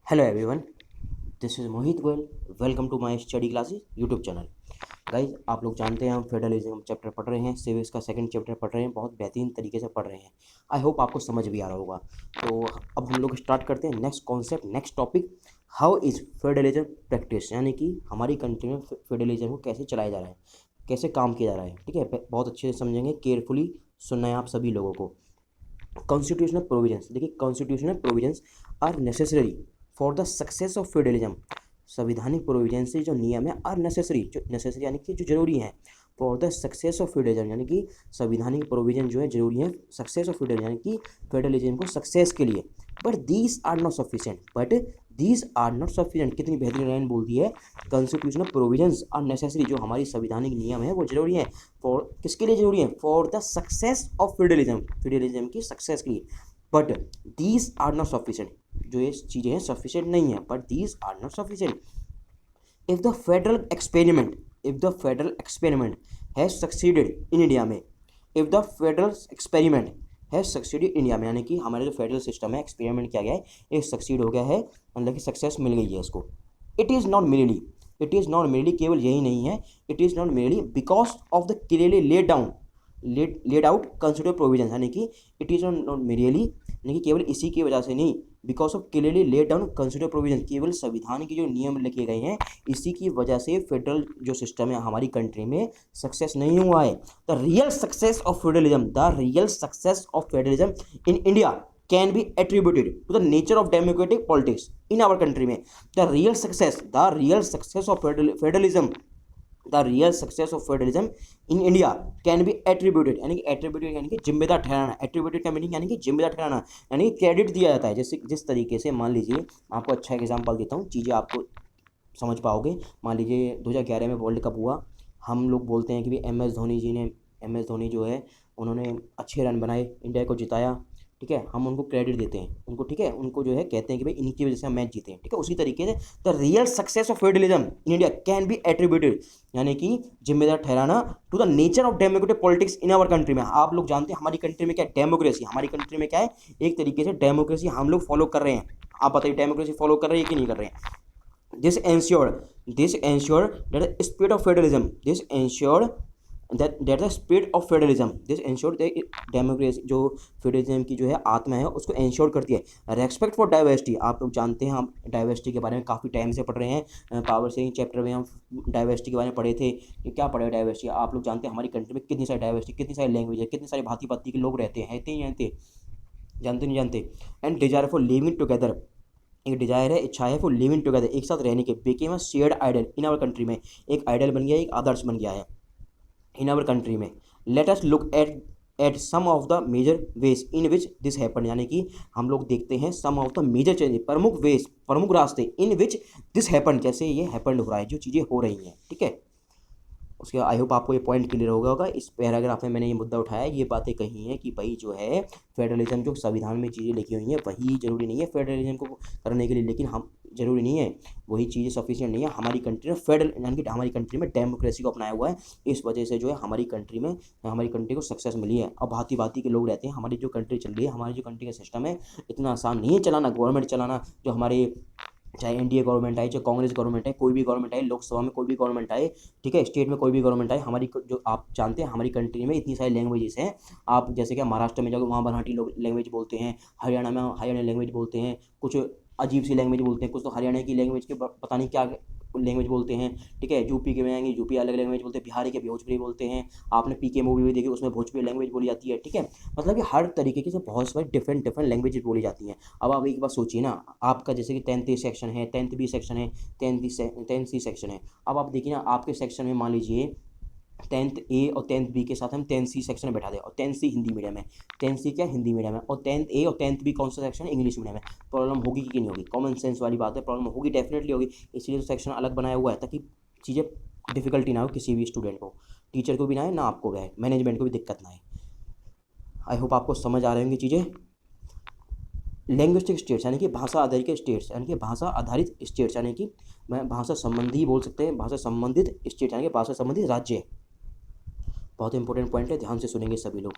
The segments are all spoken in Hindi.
Hello everyone, this is Mohit Goyal. Welcome to my study classes YouTube channel. Guys, आप लोग जानते हैं हम फेडरलिज्म चैप्टर पढ़ रहे हैं, सिविक्स का सेकंड चैप्टर पढ़ रहे हैं, बहुत बेहतरीन तरीके से पढ़ रहे हैं। आई होप आपको समझ भी आ रहा होगा। तो अब हम लोग स्टार्ट करते हैं next concept, next topic. How is federalism practice, यानी कि हमारी कंट्री में फेडरलिज्म को कैसे चलाया जा रहा है, कैसे काम किया जा रहा है। ठीक है, बहुत अच्छे से समझेंगे, केयरफुली सुनना है आप सभी लोगों को। कॉन्स्टिट्यूशनल प्रोविजंस, देखिए constitutional provisions are necessary for the success of federalism. संविधानिक प्रोविजन से जो नियम है आर नेसेसरी, जो नेसेसरी यानी कि जो जरूरी है, for the success of federalism, यानी कि संविधानिक प्रोविजन जो है जरूरी है सक्सेस ऑफ फेडरलिज्म, यानी कि फेडरलिज्म को सक्सेस के लिए। But these are not sufficient, कितनी बेहतरीन लाइन बोल दी है। कॉन्स्टिट्यूशनल प्रोविजंस आर नेसेसरी, जो हमारी संविधानिक नियम है वो जरूरी है। फॉर किसके लिए जरूरी है? For the success of federalism, federalism की सक्सेस के लिए। But these are not sufficient, जो ये चीज़ें हैं सफिशिएंट नहीं है। But these are not sufficient if the federal experiment, has succeeded in India में। If the federal experiment has succeeded India में, यानी कि हमारे जो फेडरल सिस्टम है, एक्सपेरिमेंट किया गया है, ये सक्सीड हो गया है, मतलब कि सक्सेस मिल गई है इसको। इट इज़ नॉट मेरली, केवल यही नहीं है। It is not merely because of the clearly laid out constitutive provision, यानी कि इट इज़ नॉट मेरली, यानी कि केवल इसी की वजह से नहीं, because of clearly laid down constitutive provision, केवल संविधान के जो नियम लिखे गए हैं इसी की वजह से फेडरल जो सिस्टम है हमारी कंट्री में सक्सेस नहीं हुआ है। The real success of federalism in India can be attributed to the nature of democratic politics in our country में। the real success of federalism in India can be attributed, यानी कि एट्रीब्यूटेड यानी कि जिम्मेदार ठहराना। एट्रीब्यूटेड का मीनिंग यानी कि जिम्मेदार ठहराना, यानी कि क्रेडिट दिया जाता है। जैसे जिस तरीके से, मान लीजिए आपको अच्छा एग्जांपल देता हूँ, चीज़ें आपको समझ पाओगे। मान लीजिए 2011 में वर्ल्ड कप हुआ, हम लोग बोलते हैं कि भाई एम एस धोनी जो है उन्होंने अच्छे रन बनाए, इंडिया को जिताया। ठीक है, हम उनको क्रेडिट देते हैं उनको, ठीक है, उनको जो है कहते हैं कि भाई इनकी वजह से हम मैच जीते हैं। ठीक है, उसी तरीके से the real success of federalism in India can be attributed, यानी कि जिम्मेदार ठहराना, to the nature of democratic politics in our country में। आप लोग जानते हैं हमारी कंट्री में क्या है? डेमोक्रेसी। हमारी कंट्री में क्या है? एक तरीके से डेमोक्रेसी हम लोग फॉलो कर रहे हैं। आप बताइए, डेमोक्रेसी फॉलो कर रहे हैं कि नहीं कर रहे हैं? This ensured that the spirit of federalism, this ensured that democracy जो फेडरलिज्म की जो है आत्मा है उसको इंश्योर करती है। रेस्पेक्ट फॉर डाइवर्सिटी, आप लोग जानते हैं, हम डाइवर्सिटी के बारे में काफ़ी टाइम से पढ़ रहे हैं। पावर शेयरिंग चैप्टर में हम डाइवर्सिटी के बारे में पढ़े थे कि क्या पढ़े डाइवर्सिटी। आप लोग जानते हैं हमारी कंट्री में कितनी सारी डाइवर्सिटी, कितनी सारी लैंग्वेज है, कितनी सारी भांति भांति के लोग रहते हैं, जानते नहीं जानते। And desire for living together, एक डिजायर है, इच्छा है फॉर लिविंग टुगेदर, एक साथ रहने के। Became a shared ideal in our country में, एक आइडल बन गया, एक आदर्श बन गया है इन आवर कंट्री में। Let us look at some of the major ways in which this happen, यानी कि हम लोग देखते हैं some of the major change, प्रमुख रास्ते, इन विच दिस हैपन, जैसे ये हैपन हो रहा है, जो चीज़ें हो रही हैं। ठीक है, उसके आई होप आपको ये पॉइंट क्लियर होगा। इस पैराग्राफ में मैंने ये मुद्दा उठाया, ये बातें कही हैं कि भाई जो है फेडरलिज्म जो संविधान में चीज़ें लिखी हुई हैं वही जरूरी नहीं है फेडरलिज्म को करने के लिए, लेकिन हम जरूरी नहीं है, वही चीज़ें सफिशिएंट नहीं है। हमारी कंट्री में फेडरल यानी कि हमारी कंट्री में डेमोक्रेसी को अपनाया हुआ है, इस वजह से जो है हमारी कंट्री को सक्सेस मिली है। अब भांति भांति के लोग रहते हैं, हमारी जो कंट्री चल रही है, हमारी जो कंट्री का सिस्टम है इतना आसान नहीं है चलाना, गवर्नमेंट चलाना। जो हमारे चाहे एनडीए गवर्नमेंट आए, चाहे कांग्रेस गवर्नमेंट आए, कोई भी गवर्नमेंट आए, लोकसभा में कोई भी गवर्नमेंट आए, ठीक है, स्टेट में कोई भी गवर्नमेंट आए, हमारी जो आप जानते हैं हमारी कंट्री में इतनी सारी लैंग्वेजेस हैं। आप जैसे कि महाराष्ट्र में जाओगे वहाँ मराठी लोग लैंग्वेज बोलते हैं, हरियाणा में हरियाणा लैंग्वेज बोलते हैं, कुछ अजीब सी लैंग्वेज बोलते हैं, कुछ तो हरियाणा की लैंग्वेज के पता नहीं क्या लैंग्वेज बोलते हैं। ठीक है, यूपी के में आएंगे, यूपी अलग लैंग्वेज बोलते हैं, बिहारी के भोजपुरी बोलते हैं। आपने पीके मूवी भी देखी, उसमें भोजपुरी लैंग्वेज बोली जाती है। ठीक है, मतलब कि हर तरीके की से बहुत सारी डिफरेंट लैंग्वेज बोली जाती हैं। अब आप एक बार सोचिए ना, आपका जैसे कि 10th ए सेक्शन है, 10th बी सेक्शन है, 10th सी सेक्शन है। अब आप देखिए ना, आपके सेक्शन में मान लीजिए 10th ए और 10th बी के साथ हम 10th सी सेक्शन में बैठा दें, और 10th सी हिंदी मीडियम है, 10th सी क्या हिंदी मीडियम है, और 10th ए और 10th बी कौन सा सेक्शन है? इंग्लिश मीडियम है। प्रॉब्लम होगी कि नहीं होगी? कॉमन सेंस वाली बात है, प्रॉब्लम होगी, डेफिनेटली होगी। इसलिए तो सेक्शन अलग बनाया हुआ है ताकि चीज़ें डिफिकल्टी ना हो किसी भी स्टूडेंट को, टीचर को भी ना आए, ना आपको भी आए, मैनेजमेंट को भी दिक्कत ना आए। आई होप आपको समझ आ रही होंगी चीज़ें। लैंग्विस्टिक स्टेट्स यानी कि भाषा आधारित स्टेट्स, यानी कि भाषा आधारित स्टेट्स, यानी कि मैं भाषा संबंधी बोल सकते हैं, भाषा संबंधित स्टेट यानी कि भाषा संबंधित राज्य। बहुत इंपॉर्टेंट पॉइंट है, ध्यान से सुनेंगे सभी लोग।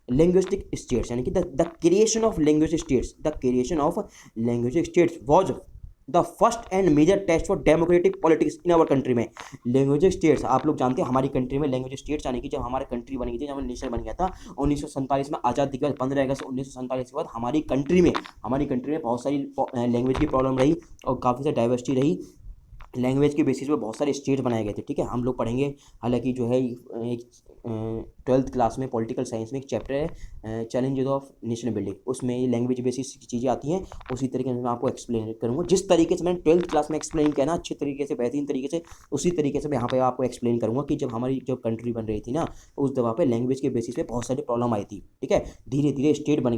लिंग्विस्टिक स्टेट्स यानी कि the creation of language states, the creation of language states was the first and major test for democratic politics in our country में। लैंग्वेज स्टेट्स, आप लोग जानते हैं हमारी कंट्री में लैंग्वेज स्टेट्स आने की, जब हमारी कंट्री बनी थी, जब हमारा नेशन बन गया था 1947 में आज़ादी के बाद, 15 अगस्त 1947 के बाद हमारी कंट्री में बहुत सारी लैंग्वेज की प्रॉब्लम रही और काफ़ी सारी डाइवर्सिटी रही। लैंग्वेज के बेसिस पे बहुत सारे स्टेट बनाए गए थे, ठीक है। हम लोग पढ़ेंगे, हालांकि जो है एक 12th क्लास में पॉलिटिकल साइंस में एक चैप्टर है चैलेंजेस ऑफ नेशन बिल्डिंग, उसमें ये लैंग्वेज बेसिस की चीज़ें आती हैं। उसी तरीके से मैं आपको एक्सप्लेन करूँगा, जिस तरीके से मैंने 12th क्लास में एक्सप्लेन किया ना, अच्छे तरीके से, बेहतरीन तरीके से, उसी तरीके से मैं यहाँ पे आपको एक्सप्लेन करूँगा कि जब हमारी जब कंट्री बन रही थी ना, उस दफा पे लैंग्वेज के बेसिस पे बहुत सारी प्रॉब्लम आई थी, ठीक है। धीरे धीरे स्टेट बने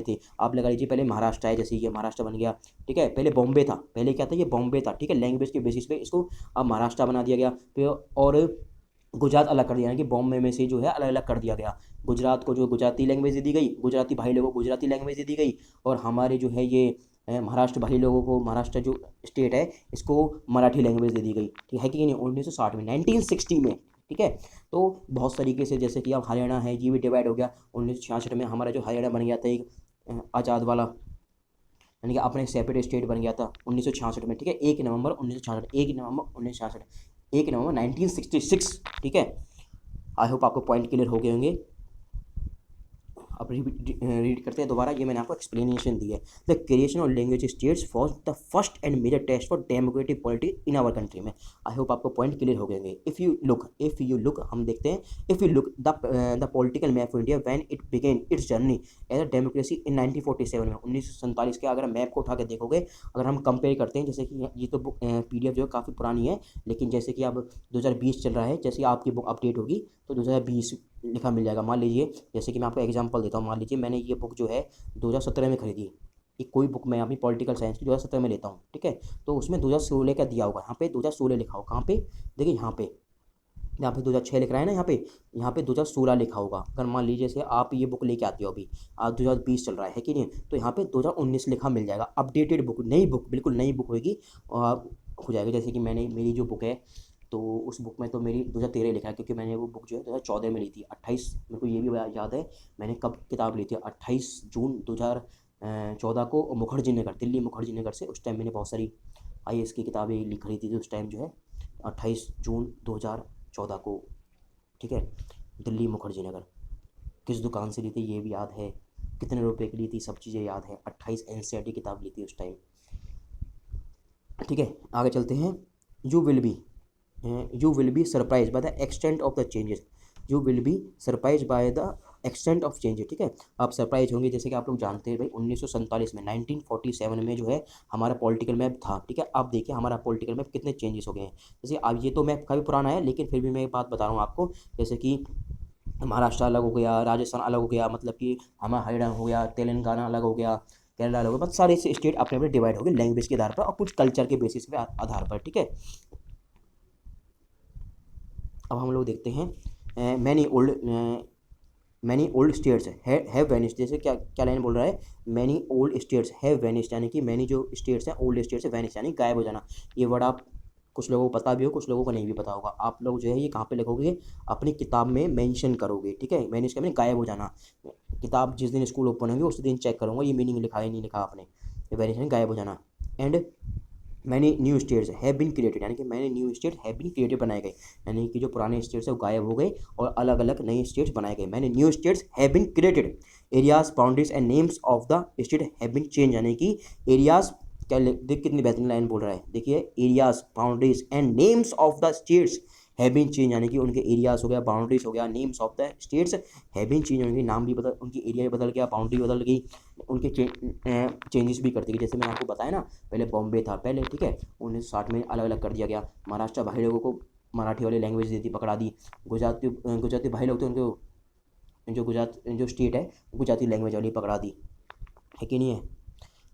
थे। आप लगा लीजिए पहले महाराष्ट्र है, जैसे ये महाराष्ट्र बन गया, ठीक है। पहले बॉम्बे था, पहले क्या था, ये बॉम्बे था, ठीक है। लैंग्वेज के बेसिस पे इसको अब महाराष्ट्र बना दिया गया, फिर और गुजरात अलग कर दिया, यानी कि बॉम्बे में से जो है अलग अलग कर दिया गया। गुजरात को जो गुजराती लैंग्वेज दे दी गई, गुजराती भाई लोगों को गुजराती लैंग्वेज दे दी गई, और हमारे जो है ये महाराष्ट्र भाई लोगों को, महाराष्ट्र जो स्टेट है, इसको मराठी लैंग्वेज दे दी गई, ठीक है कि नहीं, 1960 में, 1960 में, ठीक है। तो बहुत तरीके से, जैसे कि अब हरियाणा है, ये भी डिवाइड हो गया 1966 में। हमारा जो हरियाणा बन गया था एक आज़ाद वाला, यानी कि अपने सेपरेट स्टेट बन गया था 1966 में, ठीक है। 1 नवंबर 1966, 1 नवंबर 1966, ठीक है। आई होप आपको पॉइंट क्लियर हो गए होंगे। अब रीड करते हैं दोबारा, ये मैंने आपको एक्सप्लेनेशन दी है। The creation of language states for the first and major test for democratic politics in our country में। आई होप आपको पॉइंट क्लियर हो गए होंगे। इफ़ यू लुक, हम देखते हैं, if you look the political map of India when it began its journey as a democracy in 1947 में, 1947 के अगर मैप को उठा के देखोगे, अगर हम कंपेयर करते हैं, जैसे कि ये तो बुक PDF जो है काफ़ी पुरानी है, लेकिन जैसे कि अब 2020 चल रहा है, जैसे आपकी बुक अपडेट होगी तो 2020 लिखा मिल जाएगा। मान लीजिए, जैसे कि मैं आपको एग्जांपल देता हूँ, मान लीजिए मैंने ये बुक जो है 2017 में खरीदी, ये कोई बुक मैं अपनी पॉलिटिकल साइंस की 2017 में लेता हूँ, ठीक है। तो उसमें 2016 का दिया होगा, यहाँ पे 2016 लिखा होगा, कहाँ पे, देखिए यहाँ पे 2006 लिख रहा है ना, यहाँ पे 2016 लिखा होगा। अगर मान लीजिए से आप ये बुक लेके आते हो, अभी आज 2020 चल रहा है कि नहीं, तो यहाँ पे 2019 लिखा मिल जाएगा। अपडेटेड बुक, नई बुक, बिल्कुल नई बुक होगी और हो जाएगा। जैसे कि मेरी जो बुक है, तो उस बुक में तो मेरी 2013 लिखा है, क्योंकि मैंने वो बुक जो है 2014 में ली थी। 28, मेरे को ये भी याद है मैंने कब किताब ली थी, 28 जून 2014 को मुखर्जी नगर, दिल्ली मुखर्जी नगर से। उस टाइम मैंने बहुत सारी IAS की किताबें खरीदी थी उस टाइम जो है, 28 जून 2014 को, ठीक है। दिल्ली मुखर्जी नगर, किस दुकान से ली थी ये भी याद है, कितने रुपए की ली थी, सब चीज़ें याद है। 28 NCERT किताब ली थी उस टाइम, ठीक है। आगे चलते हैं। You will be surprise by the extent of the changes, you will be surprise by the extent of changes, ठीक है। आप सरप्राइज होंगे, जैसे कि आप लोग जानते हैं भाई 1947 में, 1947 में जो है हमारा पॉलिटिकल मैप था, ठीक है। आप देखिए हमारा पॉलिटिकल मैप कितने चेंजेस हो गए हैं। जैसे अब ये तो मैप काफ़ी पुराना है, लेकिन फिर भी मैं एक बात बता रहा हूँ आपको, जैसे कि महाराष्ट्र अलग हो गया, राजस्थान अलग हो गया, मतलब कि हमारा हरियाणा हो गया, तेलंगाना अलग हो गया, केरला अलग हो गया, बस सारे स्टेट अपने अपने डिवाइड हो गए लैंग्वेज के आधार पर और कुछ कल्चर के बेसिस पे आधार पर, ठीक है। अब हम लोग देखते हैं many old states have vanished, जैसे क्या क्या लाइन बोल रहा है, many old states have vanished, यानी कि मैनी जो स्टेट्स हैं, ओल्ड स्टेट्स है, वैनिश यानी गायब हो जाना। ये वर्ड आप कुछ लोगों को पता भी हो, कुछ लोगों को नहीं भी पता होगा। आप लोग जो है ये कहाँ पे लिखोगे, अपनी किताब में मेंशन करोगे, ठीक है। वैनिश का मीनिंग गायब हो जाना। किताब जिस दिन स्कूल ओपन होगी उस दिन चेक करूँगा ये मीनिंग लिखा है नहीं लिखा आपने, वैनिश यानी गायब हो जाना। And many new states have been created, यानी कि many new state have been created, बनाए गए, यानी कि जो पुराने स्टेट्स है वो गायब हो गए और अलग अलग नए स्टेट्स बनाए गए। Many new states have been created, areas, boundaries and names of the state have been change, यानी कि एरियाज, क्या देख कितनी बेहतरीन लाइन बोल रहा है, देखिए, areas, boundaries and names of the states have been change, यानी कि उनके एरियाज हो गया, बाउंड्रीज हो गया, names of the states have been change, उनके नाम भी बदल, उनकी एरिया भी बदल गया, बाउंड्री बदल गई, उनके चेंजेस भी करती गई। जैसे मैंने आपको बताया ना, पहले बॉम्बे था पहले, ठीक है, 1960 में अलग अलग कर दिया गया। महाराष्ट्र भाई लोगों को मराठी वाली लैंग्वेज दी थी, पकड़ा दी। गुजराती भाई लोग थे, उनको जो जो स्टेट है गुजराती लैंग्वेज वाली पकड़ा दी, है कि नहीं है।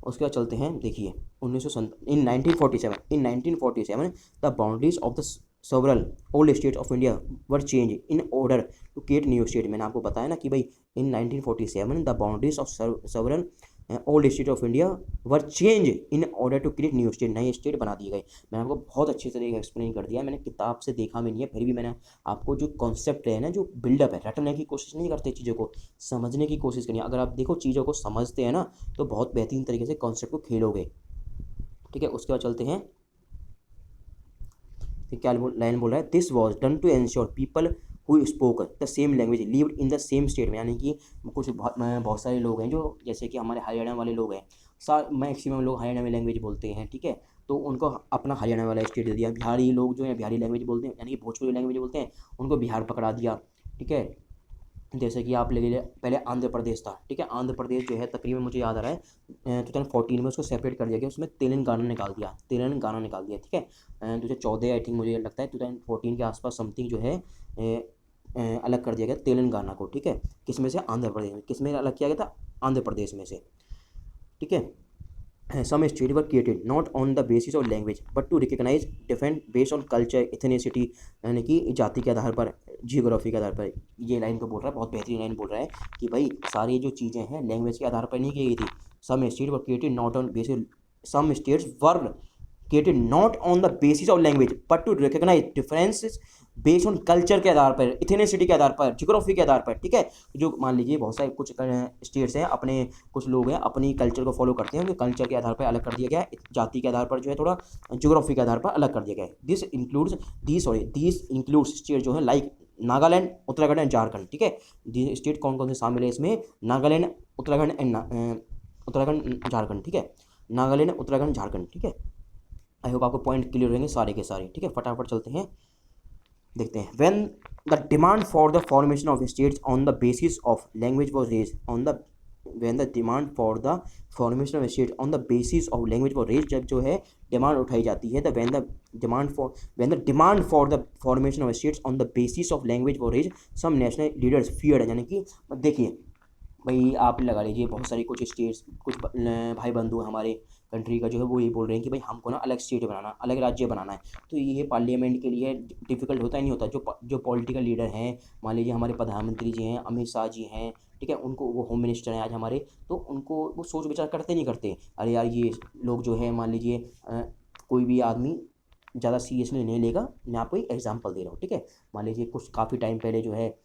उसके बाद चलते हैं, देखिए 1947 the boundaries of the several old states of India were changed in order to create new state। मैंने आपको बताया ना कि भाई in 1947 the boundaries of several old state of India were change in order to create new state, नए स्टेट बना दिए गए। मैंने आपको बहुत अच्छे तरीके से एक्सप्लेन कर दिया, मैंने किताब से देखा भी नहीं है, फिर भी मैंने आपको जो कॉन्सेप्ट है ना, जो बिल्डअप है, रटने की कोशिश नहीं करते, चीज़ों को समझने की कोशिश करनी है। अगर आप देखो चीज़ों को समझते हैं ना, तो बहुत बेहतरीन तरीके से कॉन्सेप्ट को खेलोगे। ठीक है। उसके बाद चलते हैं, क्या लाइन बोल रहा है, this was done to ensure people who spoke the same language lived in the same state में, यानी कि कुछ बहुत सारे लोग हैं जो, जैसे कि हमारे हरियाणा वाले लोग हैं, मैक्सिमम लोग हरियाणा में लैंग्वेज बोलते हैं, ठीक है। तो उनको अपना हरियाणा वाला स्टेट दे दिया। बिहारी लोग जो है बिहारी लैंग्वेज बोलते हैं, यानी कि भोजपुरी लैंग्वेज बोलते हैं, उनको बिहार पकड़ा दिया, ठीक है। जैसे कि आप ले लीजिए, पहले आंध्र प्रदेश था, ठीक है। आंध्र प्रदेश जो है तकरीबन मुझे याद आ रहा है 2014 में उसको सेपरेट कर दिया गया, उसमें तेलंगाना निकाल दिया, तेलंगाना निकाल दिया, ठीक है। 2014 आई थिंक मुझे लगता है 2014 के आसपास समथिंग जो है अलग कर दिया गया तेलंगाना को, ठीक है। किस में से, आंध्र प्रदेश में। किस में अलग किया गया था, आंध्र प्रदेश में से, ठीक है। Some states were created not on the basis of language but to recognize different based on culture, ethnicity, यानी कि जाति के आधार पर, जियोग्राफी के आधार पर। ये लाइन तो बोल रहा है, बहुत बेहतरीन लाइन बोल रहा है कि भाई सारी जो चीज़ें हैं लैंग्वेज के आधार पर नहीं की गई थी। Some states were created not on basis, some states were created not on the basis of language but to recognize differences based on culture के आधार पर, इथेनिसिटी के आधार पर, जियोग्राफी के आधार पर, ठीक है। जो मान लीजिए बहुत सारे कुछ स्टेट्स हैं, अपने कुछ लोग हैं अपनी कल्चर को फॉलो करते हैं, उनके कल्चर के आधार पर अलग कर दिया गया है, जाति के आधार पर जो है थोड़ा, जियोग्राफी के आधार पर अलग कर दिया गया है। दिस इंक्लूड्स स्टेट जो है लाइक नागालैंड, उत्तराखंड एंड झारखंड, ठीक है। स्टेट कौन कौन से शामिल है इसमें, नागालैंड, उत्तराखंड एंड उत्तराखंड झारखंड, ठीक है। नागालैंड, उत्तराखंड, झारखंड, ठीक है। आई होप आपको पॉइंट क्लियर रहेंगे सारे के सारे, ठीक है। फटाफट चलते हैं, देखते हैं। When the demand for the formation of states on the basis of language was raised, when the demand for the formation of states on the basis of language was raised, जब जो है डिमांड उठाई जाती है, when the demand for the formation of states on the basis of language was raised, some national leaders feared, यानी कि देखिए भाई आप लगा लीजिए बहुत सारी कुछ स्टेट्स, कुछ भाई बंधु हमारे कंट्री का जो है वो ये बोल रहे हैं कि भाई हमको ना अलग स्टेट बनाना, अलग राज्य बनाना है। तो ये पार्लियामेंट के लिए डिफ़िकल्ट होता ही नहीं होता। जो पॉलिटिकल लीडर हैं, मान लीजिए हमारे प्रधानमंत्री जी हैं, अमित शाह जी हैं, ठीक है, उनको, वो होम मिनिस्टर हैं आज हमारे, तो उनको वो सोच विचार करते नहीं करते, अरे यार ये लोग जो है, मान लीजिए कोई भी आदमी ज़्यादा सीरियसली नहीं लेगा। मैं आपको एक एग्जाम्पल दे रहा हूँ, ठीक है। मान लीजिए कुछ काफ़ी टाइम पहले जो है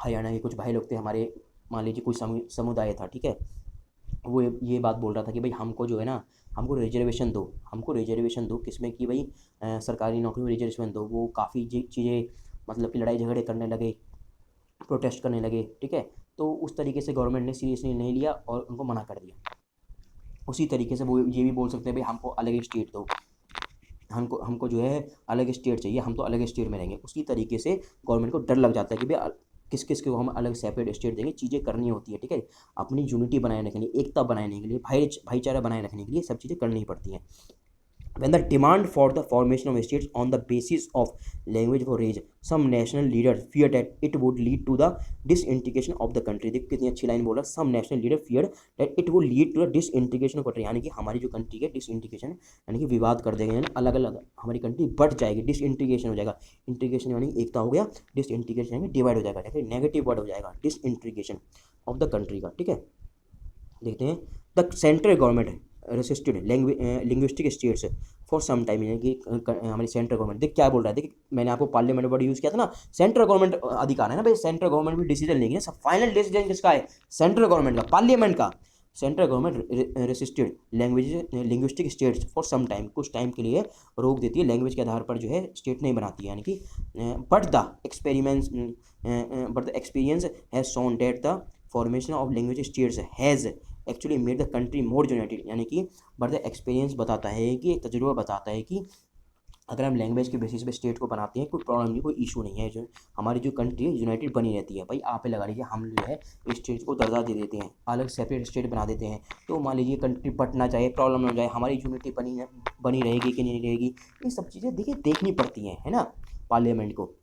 हरियाणा के कुछ भाई लोग थे हमारे, मान लीजिए कोई समुदाय था, ठीक है। वो ये बात बोल रहा था कि भाई हमको जो है ना, हमको रिजर्वेशन दो, हमको रिजर्वेशन दो, किसमें कि भाई सरकारी नौकरी में रिजर्वेशन दो। वो काफ़ी चीज़ें मतलब कि लड़ाई झगड़े करने लगे, प्रोटेस्ट करने लगे, ठीक है। तो उस तरीके से गवर्नमेंट ने सीरियसली नहीं लिया और उनको मना कर दिया। उसी तरीके से वो ये भी बोल सकते हैं भाई हमको अलग स्टेट दो, हमको जो है अलग स्टेट चाहिए, हम तो अलग स्टेट में रहेंगे। उसी तरीके से गवर्नमेंट को डर लग जाता है कि भाई किस किस को हम अलग सेपरेट स्टेट देंगे। चीज़ें करनी होती है, ठीक है। अपनी यूनिटी बनाए रखने के लिए, एकता बनाने के लिए, भाईचारा बनाए रखने के लिए सब चीज़ें करनी पड़ती हैं। When the demand for the formation of states on the basis of language was raised, some national leaders feared that it would lead to the disintegration of the country। देखो कितनी अच्छी लाइन बोला, some national leaders feared that it would lead to the disintegration of country, यानी कि हमारी जो कंट्री है डिसइंटीग्रेशन, यानी कि विवाद कर देंगे, यानी अलग अलग हमारी कंट्री बढ़ जाएगी, डिसइंटीग्रेशन हो जाएगा। इंटीग्रेशन यानी एकता हो गया, डिसइंटीग्रेशन यानी डिवाइड हो जाएगा, ठीक है, नेगेटिव वर्ड हो जाएगा, डिसइंटीग्रेशन ऑफ द कंट्री का, ठीक है। देखते हैं, the central government resisted linguistic states for some time, यानी कि हमारी सेंट्रल गवर्नमेंट, देख क्या बोल रहा है, देखिए मैंने आपको पार्लियामेंट वर्ड यूज़ किया था ना, सेंट्रल गवर्नमेंट अधिकार है ना भाई, सेंट्रल गवर्नमेंट भी डिसीजन लेंगे ना, सब फाइनल डिसीजन किसका है, सेंट्रल गवर्नमेंट का, पार्लियामेंट का। Central government resisted linguistic states for some time, कुछ टाइम के लिए रोक देती है, लैंग्वेज के आधार पर जो है स्टेट नहीं बनाती है, यानी कि but the experience has shown that the formation of language states has actually made the country more United, यानी कि बट द एक्सपीरियंस बताता है कि, तजुर्बा बताता है कि अगर हम लैंग्वेज के बेसिस पे स्टेट को बनाते हैं कोई प्रॉब्लम नहीं, कोई इशू नहीं है, जो हमारी जो कंट्री है यूनाइटेड बनी रहती है। भाई आप लगा लीजिए हम जो है स्टेट को दर्जा दे देते हैं, अलग सेपरेट स्टेट बना देते हैं, तो मान लीजिए कंट्री बटना चाहे, प्रॉब्लम ना हो जाए, हमारी यूनिटी बनी रहेगी कि नहीं रहेगी, ये सब चीज़ें देखिए देखनी पड़ती हैं, है ना, पार्लियामेंट को।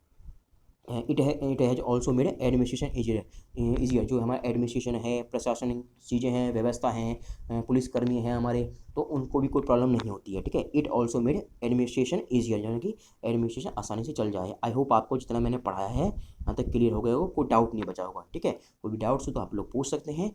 It has also made administration easier, जो हमारा एडमिनिस्ट्रेशन है, प्रशासनिक चीज़ें हैं, व्यवस्था हैं, पुलिसकर्मी हैं हमारे, तो उनको भी कोई प्रॉब्लम नहीं होती है, ठीक है। It also made administration easier, यानी कि एडमिनिस्ट्रेशन आसानी से चल जाए। आई होप आपको जितना मैंने पढ़ाया है यहाँ तक क्लियर हो गया होगा, कोई डाउट नहीं बचा होगा, ठीक है। कोई भी डाउट्स हो तो आप लोग पूछ सकते हैं।